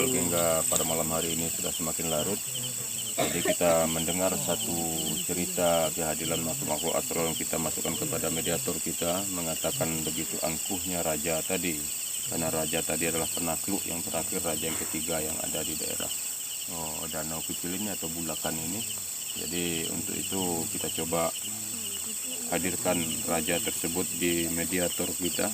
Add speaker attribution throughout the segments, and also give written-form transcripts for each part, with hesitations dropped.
Speaker 1: hingga pada malam hari ini sudah semakin larut. Jadi kita mendengar satu cerita kehadiran makhluk-makhluk astral yang kita masukkan kepada mediator kita, mengatakan begitu angkuhnya raja tadi. Karena raja tadi adalah penakluk yang terakhir, raja yang ketiga yang ada di daerah danau kecil ini atau bulakan ini. Jadi untuk itu kita coba hadirkan raja tersebut di mediator kita.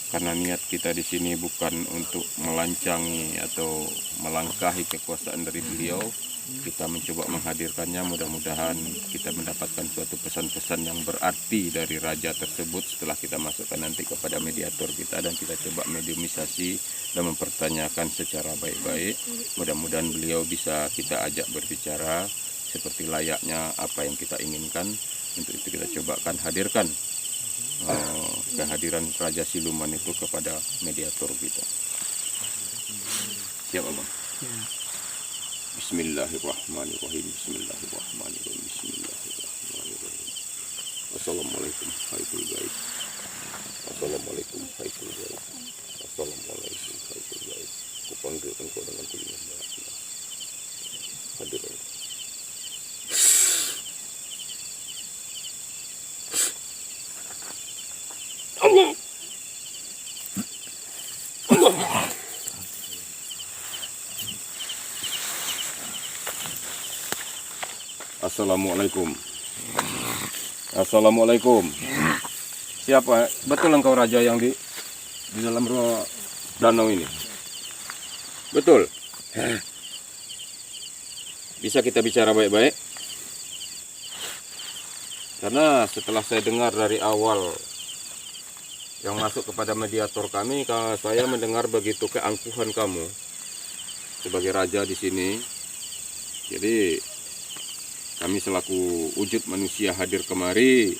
Speaker 1: Karena niat kita di sini bukan untuk melancangi atau melangkahi kekuasaan dari beliau. Kita mencoba menghadirkannya, mudah-mudahan kita mendapatkan suatu pesan-pesan yang berarti dari raja tersebut setelah kita masukkan nanti kepada mediator kita, dan kita coba mediumisasi dan mempertanyakan secara baik-baik. Mudah-mudahan beliau bisa kita ajak berbicara seperti layaknya apa yang kita inginkan. Untuk itu kita cobakan hadirkan kehadiran Raja Siluman itu kepada mediator kita. Siap, Abang? Bismillahirrahmanirrahim. Bismillahirrahmanirrahim. Bismillahirrahmanirrahim. Assalamualaikum haiful gaib. Assalamualaikum haiful gaib. Assalamualaikum haiful gaib. Kupanggil engkau dengan kuliah Allah. Hadir engkau. Allah. Allah. Assalamualaikum. Assalamualaikum. Siapa? Betul engkau raja yang di dalam danau ini? Betul. Bisa kita bicara baik-baik? Karena setelah saya dengar dari awal yang masuk kepada mediator kami, saya mendengar begitu keangkuhan kamu sebagai raja di sini. Jadi kami selaku wujud manusia hadir kemari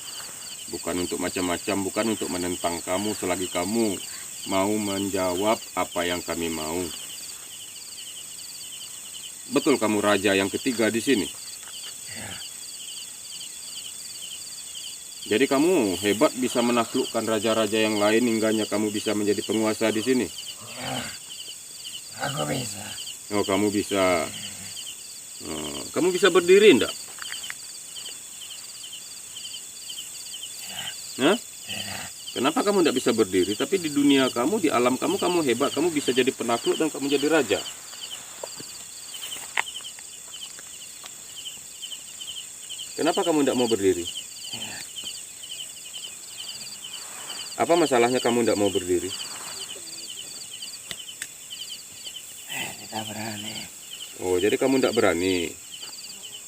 Speaker 1: bukan untuk macam-macam, bukan untuk menentang kamu selagi kamu mau menjawab apa yang kami mau. Betul kamu raja yang ketiga di sini? Jadi kamu hebat bisa menaklukkan raja-raja yang lain hingganya kamu bisa menjadi penguasa di sini?
Speaker 2: Aku bisa.
Speaker 1: Oh, kamu bisa. Kamu bisa berdiri enggak? Hah? Kenapa kamu tidak bisa berdiri? Tapi di dunia kamu, di alam kamu, kamu hebat. Kamu bisa jadi penakluk dan kamu jadi raja. Kenapa kamu tidak mau berdiri? Apa masalahnya kamu tidak mau berdiri?
Speaker 2: Tidak berani.
Speaker 1: Oh, jadi kamu tidak berani.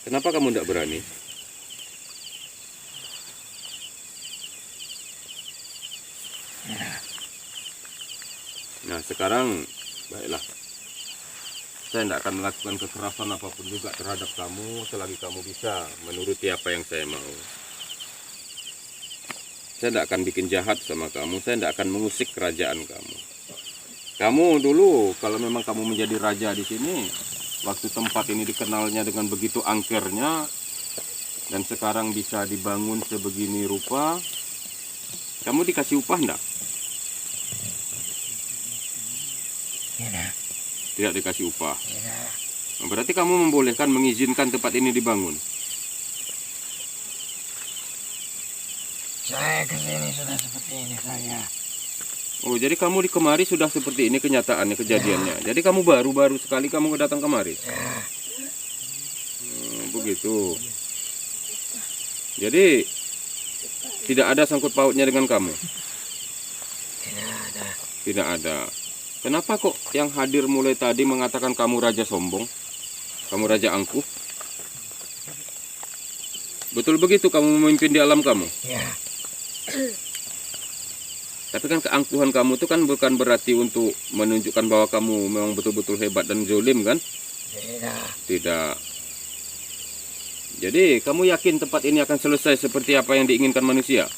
Speaker 1: Kenapa kamu tidak berani? Nah, sekarang baiklah. Saya tidak akan melakukan kekerasan apapun juga terhadap kamu selagi kamu bisa menuruti apa yang saya mau. Saya tidak akan bikin jahat sama kamu. Saya tidak akan mengusik kerajaan kamu. Kamu dulu, kalau memang kamu menjadi raja di sini, waktu tempat ini dikenalnya dengan begitu angkernya, dan sekarang bisa dibangun sebegini rupa, kamu dikasih upah enggak?
Speaker 2: Tidak.
Speaker 1: Tidak dikasih upah.
Speaker 2: Tidak.
Speaker 1: Berarti kamu membolehkan, mengizinkan tempat ini dibangun?
Speaker 2: Saya kesini sudah seperti ini saya.
Speaker 1: Oh, jadi kamu di kemari sudah seperti ini kenyataannya, kejadiannya. Jadi kamu baru-baru sekali kamu datang kemari? Begitu. Jadi tidak ada sangkut pautnya dengan kamu?
Speaker 2: Tidak ada.
Speaker 1: Tidak ada. Kenapa kok yang hadir mulai tadi mengatakan kamu raja sombong? Kamu raja angkuh? Betul begitu kamu memimpin di alam kamu?
Speaker 2: Ya.
Speaker 1: Tapi kan keangkuhan kamu itu kan bukan berarti untuk menunjukkan bahwa kamu memang betul-betul hebat dan zolim kan?
Speaker 2: Tidak.
Speaker 1: Tidak. Jadi kamu yakin tempat ini akan selesai seperti apa yang diinginkan manusia?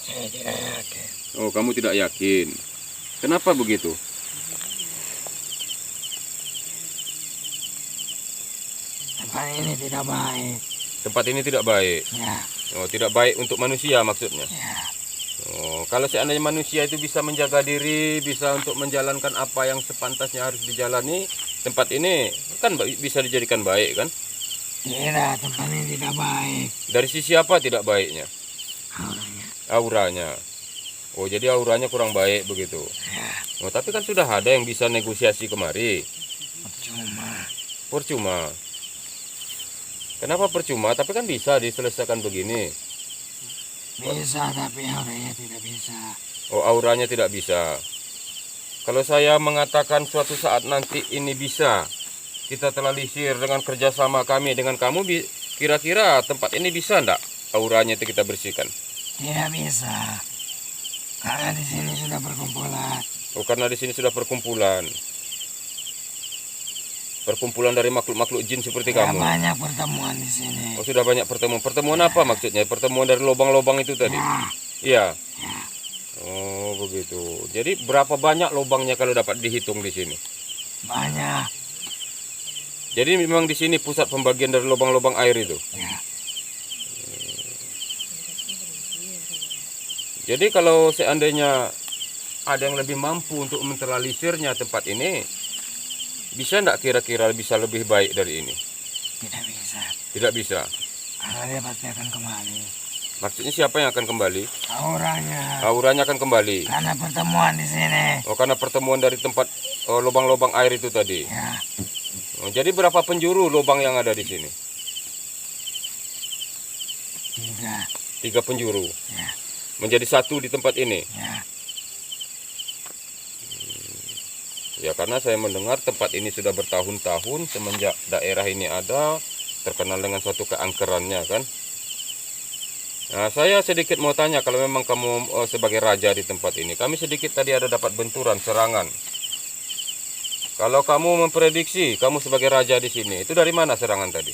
Speaker 2: Saya tidak yakin.
Speaker 1: Oh, kamu tidak yakin. Kenapa begitu?
Speaker 2: Tempat ini tidak baik.
Speaker 1: Tempat ini tidak baik.
Speaker 2: Ya.
Speaker 1: Oh, tidak baik untuk manusia maksudnya.
Speaker 2: Ya.
Speaker 1: Oh, kalau seandainya manusia itu bisa menjaga diri, bisa untuk menjalankan apa yang sepantasnya harus dijalani, tempat ini kan bisa dijadikan baik kan?
Speaker 2: Tidak, tempat ini tidak baik.
Speaker 1: Dari sisi apa tidak baiknya?
Speaker 2: Auranya.
Speaker 1: Auranya. Oh, jadi auranya kurang baik begitu.
Speaker 2: Ya,
Speaker 1: Oh, tapi kan sudah ada yang bisa negosiasi kemari.
Speaker 2: percuma.
Speaker 1: Percuma. Kenapa percuma? Tapi kan bisa diselesaikan begini.
Speaker 2: Bisa, tapi auranya tidak bisa.
Speaker 1: Oh, auranya tidak bisa. Kalau saya mengatakan suatu saat nanti ini bisa, kita telisir dengan kerjasama kami dengan kamu, kira-kira tempat ini bisa enggak auranya itu kita bersihkan?
Speaker 2: Tidak bisa. Karena di sini sudah berkumpulan.
Speaker 1: Oh, karena di sini sudah perkumpulan. Perkumpulan dari makhluk-makhluk jin seperti
Speaker 2: Ya,
Speaker 1: kamu.
Speaker 2: banyak pertemuan di sini.
Speaker 1: Oh, sudah banyak pertemuan. Pertemuan apa maksudnya? Pertemuan dari lubang-lubang itu tadi?
Speaker 2: Ya,
Speaker 1: Iya.
Speaker 2: ya.
Speaker 1: Oh, begitu. Jadi berapa banyak lubangnya kalau dapat dihitung di sini?
Speaker 2: Banyak.
Speaker 1: Jadi memang di sini pusat pembagian dari lubang-lubang air itu.
Speaker 2: Ya,
Speaker 1: Jadi kalau seandainya ada yang lebih mampu untuk menteralisirnya tempat ini, bisa enggak kira-kira bisa lebih baik dari ini?
Speaker 2: tidak bisa.
Speaker 1: Tidak bisa.
Speaker 2: Karena dia pasti akan kembali.
Speaker 1: Maksudnya siapa yang akan kembali?
Speaker 2: Auranya.
Speaker 1: Auranya akan kembali.
Speaker 2: Karena pertemuan di sini.
Speaker 1: Oh, karena pertemuan dari tempat lubang-lubang air itu tadi.
Speaker 2: Ya,
Speaker 1: Oh, jadi berapa penjuru lubang yang ada di sini?
Speaker 2: 3.
Speaker 1: 3 penjuru.
Speaker 2: Ya,
Speaker 1: Menjadi 1 di tempat ini.
Speaker 2: ya.
Speaker 1: Ya, karena saya mendengar tempat ini sudah bertahun-tahun semenjak daerah ini ada, terkenal dengan suatu keangkerannya kan. Nah, saya sedikit mau tanya, kalau memang kamu sebagai raja di tempat ini, kami sedikit tadi ada dapat benturan, serangan. Kalau kamu memprediksi, kamu sebagai raja di sini, itu dari mana serangan tadi?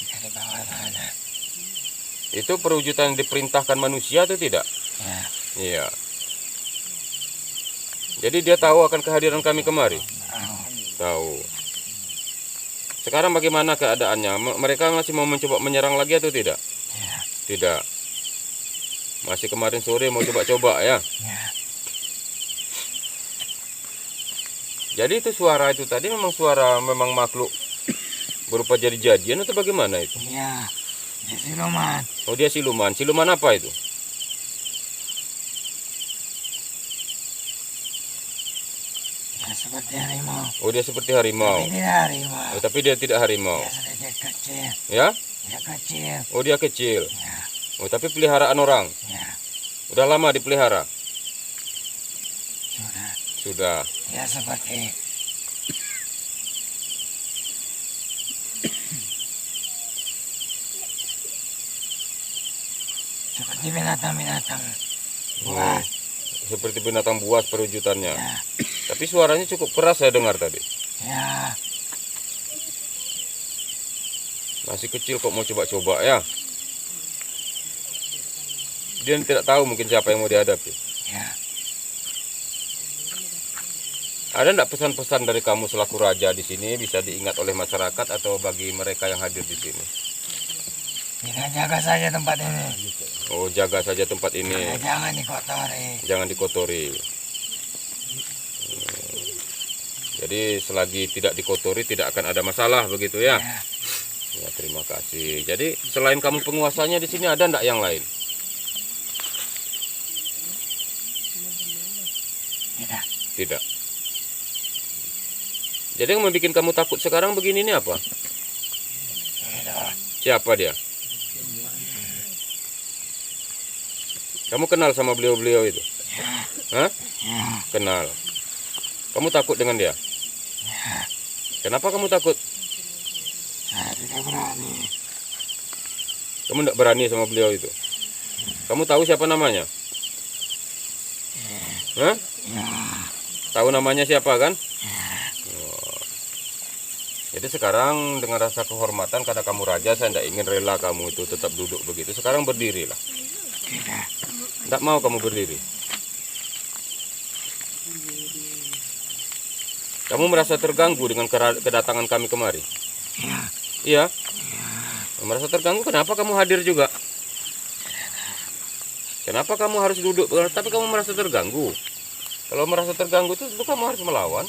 Speaker 2: Dari bawah sana.
Speaker 1: Itu perwujudan yang diperintahkan manusia atau tidak?
Speaker 2: Ya,
Speaker 1: Iya. Jadi dia tahu akan kehadiran kami kemari?
Speaker 2: tahu.
Speaker 1: Tahu. Sekarang bagaimana keadaannya? Mereka masih mau mencoba menyerang lagi atau tidak?
Speaker 2: Ya,
Speaker 1: Tidak. Masih kemarin sore mau coba-coba ya.
Speaker 2: ya.
Speaker 1: Jadi itu suara itu tadi memang suara memang makhluk berupa jadi-jadian atau bagaimana itu?
Speaker 2: Iya. Dia siluman.
Speaker 1: Oh, dia siluman. Siluman apa itu?
Speaker 2: Dia seperti harimau.
Speaker 1: Oh, dia seperti harimau.
Speaker 2: Tapi tidak harimau.
Speaker 1: Oh, tapi dia tidak harimau.
Speaker 2: Dia sedikit kecil.
Speaker 1: Ya?
Speaker 2: Dia kecil.
Speaker 1: Oh, dia kecil.
Speaker 2: Ya,
Speaker 1: Oh, tapi peliharaan orang.
Speaker 2: ya.
Speaker 1: Udah lama dipelihara?
Speaker 2: Sudah.
Speaker 1: Sudah.
Speaker 2: Dia seperti binatang-binatang buas.
Speaker 1: Seperti binatang buas perwujudannya.
Speaker 2: Ya,
Speaker 1: Tapi suaranya cukup keras saya dengar tadi.
Speaker 2: ya.
Speaker 1: Masih kecil kok mau coba-coba ya. Dia tidak tahu mungkin siapa yang mau dihadapi.
Speaker 2: Ya.
Speaker 1: Ada enggak pesan-pesan dari kamu selaku raja di sini bisa diingat oleh masyarakat atau bagi mereka yang hadir di sini?
Speaker 2: Kita jaga saja tempat ini.
Speaker 1: Oh, jaga saja tempat ini.
Speaker 2: Ya, jangan dikotori.
Speaker 1: Jangan dikotori. Jadi selagi tidak dikotori tidak akan ada masalah begitu ya.
Speaker 2: Ya,
Speaker 1: Ya, terima kasih. Jadi selain kamu penguasanya di sini ada enggak yang lain?
Speaker 2: tidak.
Speaker 1: Tidak. Jadi yang membuat kamu takut sekarang begini ini apa?
Speaker 2: Tidak.
Speaker 1: Siapa dia? Kamu kenal sama beliau-beliau itu? Hah?
Speaker 2: Ya,
Speaker 1: Kenal. Kamu takut dengan dia?
Speaker 2: ya.
Speaker 1: Kenapa kamu takut?
Speaker 2: Saya tidak berani.
Speaker 1: Kamu tidak berani sama beliau itu? Kamu tahu siapa namanya? Hah?
Speaker 2: Ya,
Speaker 1: Tahu namanya siapa kan?
Speaker 2: ya.
Speaker 1: Jadi sekarang dengan rasa kehormatan karena kamu raja, saya tidak ingin rela kamu itu tetap duduk begitu. Sekarang berdirilah.
Speaker 2: Tidak.
Speaker 1: Tidak mau kamu berdiri. Kamu merasa terganggu dengan kedatangan kami kemari?
Speaker 2: Ya,
Speaker 1: Iya. Merasa terganggu, kenapa kamu hadir juga? Kenapa kamu harus duduk tapi kamu merasa terganggu? Kalau merasa terganggu itu tentu kamu harus melawan.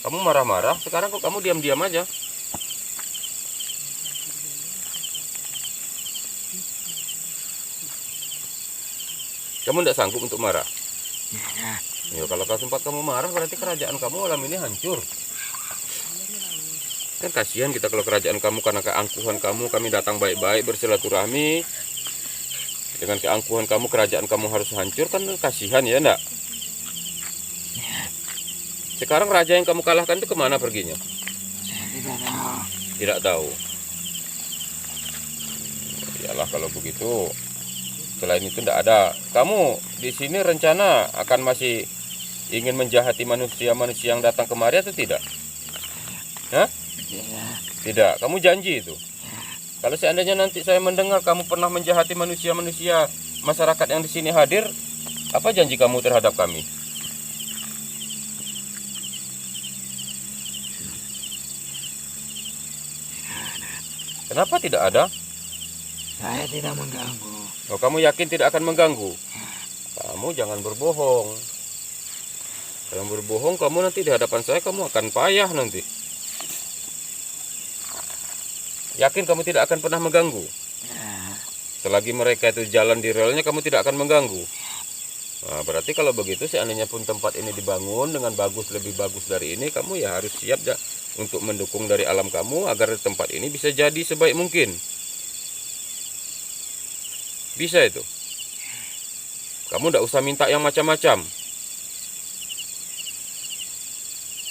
Speaker 1: Kamu marah-marah, sekarang kok kamu diam-diam aja? Kamu tidak sanggup untuk marah? Ya, kalau sempat kamu marah berarti kerajaan kamu malam ini hancur. Kan kasihan kita kalau kerajaan kamu karena keangkuhan kamu, kami datang baik-baik bersilaturahmi. Dengan keangkuhan kamu kerajaan kamu harus hancur, kan kasihan ya enggak? Sekarang raja yang kamu kalahkan itu kemana perginya?
Speaker 2: Saya tidak tahu.
Speaker 1: Tidak tahu. Iyalah kalau begitu. Selain itu tidak ada. Kamu di sini rencana akan masih ingin menjahati manusia-manusia yang datang kemari atau tidak? Hah?
Speaker 2: Tidak.
Speaker 1: Tidak. Kamu janji itu. Kalau seandainya nanti saya mendengar kamu pernah menjahati manusia-manusia masyarakat yang di sini hadir, apa janji kamu terhadap kami? Kenapa tidak ada?
Speaker 2: Saya tidak mengganggu.
Speaker 1: Oh, kamu yakin tidak akan mengganggu? Kamu jangan berbohong. Kalau berbohong, kamu nanti di hadapan saya kamu akan payah nanti. Yakin kamu tidak akan pernah mengganggu? Selagi mereka itu jalan di relnya, kamu tidak akan mengganggu. Nah, berarti kalau begitu, seandainya pun tempat ini dibangun dengan bagus, lebih bagus dari ini, kamu ya harus siap untuk mendukung dari alam kamu agar tempat ini bisa jadi sebaik mungkin. Bisa itu. Kamu tidak usah minta yang macam-macam.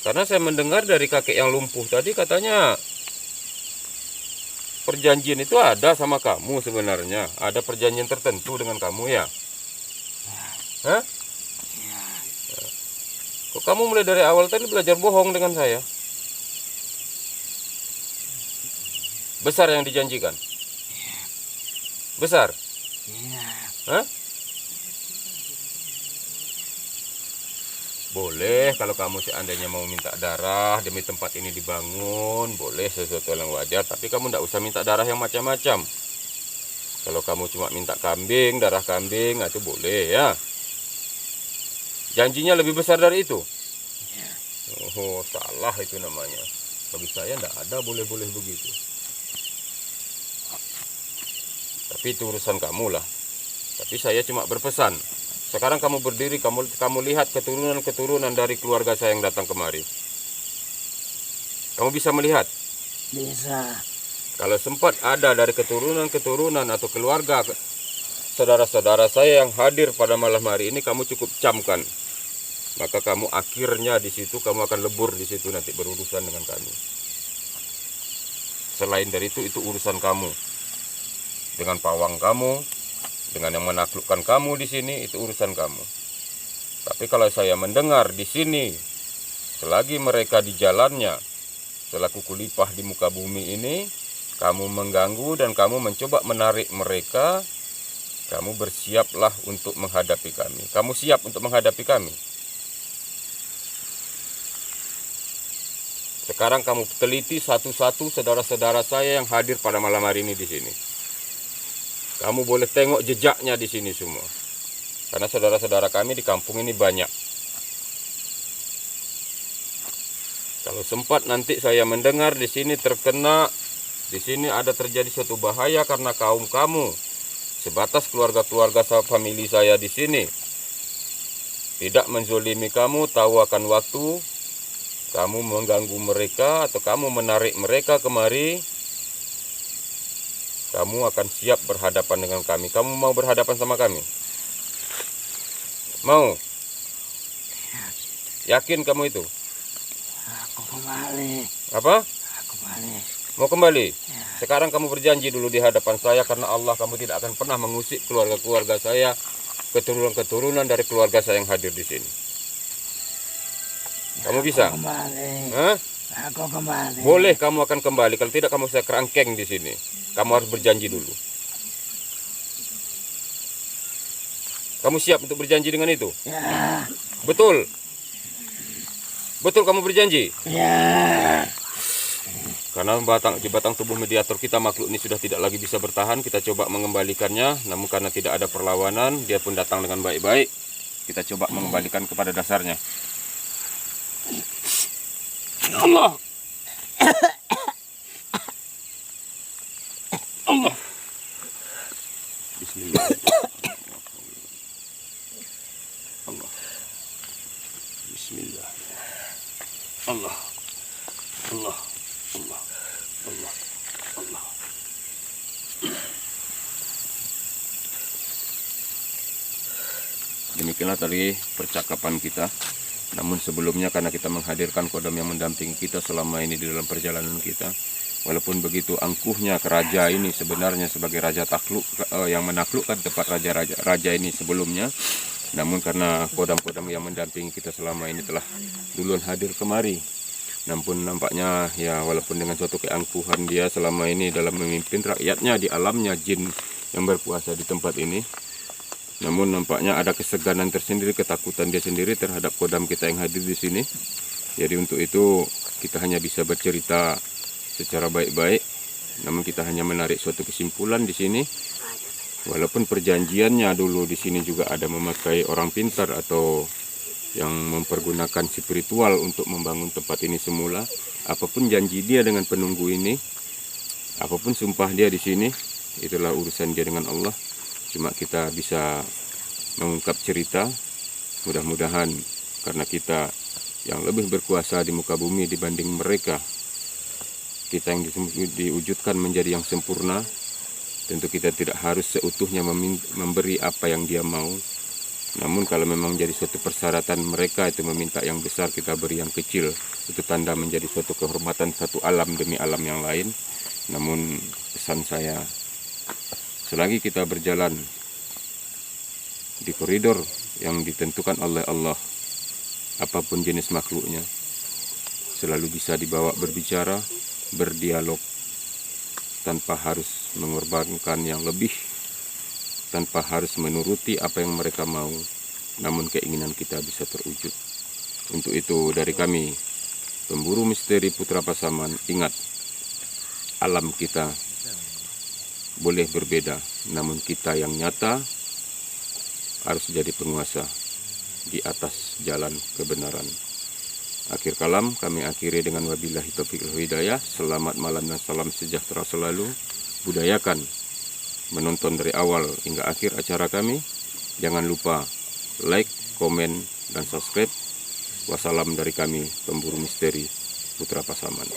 Speaker 1: Karena saya mendengar dari kakek yang lumpuh tadi katanya perjanjian itu ada sama kamu sebenarnya. Ada perjanjian tertentu dengan kamu ya? Hah? Kok kamu mulai dari awal tadi belajar bohong dengan saya? Besar yang dijanjikan? Besar? Hah? Boleh kalau kamu seandainya mau minta darah demi tempat ini dibangun, boleh sesuatu yang wajar. Tapi kamu tidak usah minta darah yang macam-macam. Kalau kamu cuma minta kambing, darah kambing, itu boleh ya. Janjinya lebih besar dari itu. Oh, salah itu namanya. Bagi saya tidak ada boleh-boleh begitu. Tapi itu urusan kamu lah. Tapi saya cuma berpesan. Sekarang kamu berdiri, kamu lihat keturunan-keturunan dari keluarga saya yang datang kemari. Kamu bisa melihat?
Speaker 2: Bisa.
Speaker 1: Kalau sempat ada dari keturunan-keturunan atau keluarga saudara-saudara saya yang hadir pada malam hari ini, kamu cukup camkan. Maka kamu akhirnya di situ, kamu akan lebur di situ nanti berurusan dengan kami. Selain dari itu urusan kamu. Dengan pawang kamu, dengan yang menaklukkan kamu di sini, itu urusan kamu. Tapi kalau saya mendengar di sini, selagi mereka di jalannya, selaku kulipah di muka bumi ini, kamu mengganggu dan kamu mencoba menarik mereka, kamu bersiaplah untuk menghadapi kami. Kamu siap untuk menghadapi kami? Sekarang kamu teliti satu-satu saudara-saudara saya yang hadir pada malam hari ini di sini. Kamu boleh tengok jejaknya di sini semua. Karena saudara-saudara kami di kampung ini banyak. Kalau sempat nanti saya mendengar di sini terkena, di sini ada terjadi suatu bahaya karena kaum kamu, sebatas keluarga-keluarga famili saya di sini, tidak menzolimi kamu, tahu akan waktu, kamu mengganggu mereka atau kamu menarik mereka kemari, kamu akan siap berhadapan dengan kami. Kamu mau berhadapan sama kami? Mau? Yakin kamu itu?
Speaker 2: Aku kembali.
Speaker 1: Apa?
Speaker 2: Aku balik.
Speaker 1: Mau kembali?
Speaker 2: Ya.
Speaker 1: Sekarang kamu berjanji dulu di hadapan saya, karena Allah kamu tidak akan pernah mengusik keluarga-keluarga saya, keturunan-keturunan dari keluarga saya yang hadir di sini. Kamu bisa?
Speaker 2: Aku kembali.
Speaker 1: Hah?
Speaker 2: Aku kembali.
Speaker 1: Boleh kamu akan kembali. Kalau tidak kamu saya kerangkeng di sini. Kamu harus berjanji dulu. Kamu siap untuk berjanji dengan itu?
Speaker 2: Ya.
Speaker 1: Betul? Betul kamu berjanji?
Speaker 2: Ya.
Speaker 1: Karena di batang tubuh mediator kita makhluk ini sudah tidak lagi bisa bertahan. Kita coba mengembalikannya, namun karena tidak ada perlawanan, dia pun datang dengan baik-baik. Kita coba mengembalikan kepada dasarnya. Allah. Allah. Bismillah. Allah. Bismillah. Allah. Allah. Allah. Allah. Allah. Demikianlah tadi percakapan kita. Namun sebelumnya karena kita menghadirkan kodam yang mendampingi kita selama ini di dalam perjalanan kita, walaupun begitu angkuhnya ke raja ini sebenarnya sebagai raja takluk yang menaklukkan tempat raja ini sebelumnya, namun karena kodam-kodam yang mendampingi kita selama ini telah duluan hadir kemari. Namun nampaknya ya walaupun dengan suatu keangkuhan dia selama ini dalam memimpin rakyatnya di alamnya jin yang berkuasa di tempat ini, namun nampaknya ada keseganan tersendiri, ketakutan dia sendiri terhadap kodam kita yang hadir di sini. Jadi untuk itu kita hanya bisa bercerita secara baik-baik, namun kita hanya menarik suatu kesimpulan di sini. Walaupun perjanjiannya dulu di sini juga ada memakai orang pintar atau yang mempergunakan spiritual untuk membangun tempat ini semula. Apapun janji dia dengan penunggu ini, apapun sumpah dia di sini, itulah urusan dia dengan Allah. Cuma kita bisa mengungkap cerita, mudah-mudahan karena kita yang lebih berkuasa di muka bumi dibanding mereka, kita yang diwujudkan menjadi yang sempurna, tentu kita tidak harus seutuhnya memberi apa yang dia mau. Namun kalau memang jadi suatu persyaratan mereka itu meminta yang besar, kita beri yang kecil, itu tanda menjadi suatu kehormatan satu alam demi alam yang lain. Namun pesan saya, selagi kita berjalan di koridor yang ditentukan oleh Allah, apapun jenis makhluknya, selalu bisa dibawa berbicara, berdialog, tanpa harus mengorbankan yang lebih, tanpa harus menuruti apa yang mereka mau, namun keinginan kita bisa terwujud. Untuk itu dari kami, pemburu misteri Putra Pasaman, ingat, alam kita boleh berbeda, namun kita yang nyata harus jadi penguasa di atas jalan kebenaran. Akhir kalam kami akhiri dengan wabillahi taufiq wal hidayah. Selamat malam dan salam sejahtera selalu. Budayakan menonton dari awal hingga akhir acara kami. Jangan lupa like, komen, dan subscribe. Wassalam dari kami, pemburu misteri Putra Pasaman.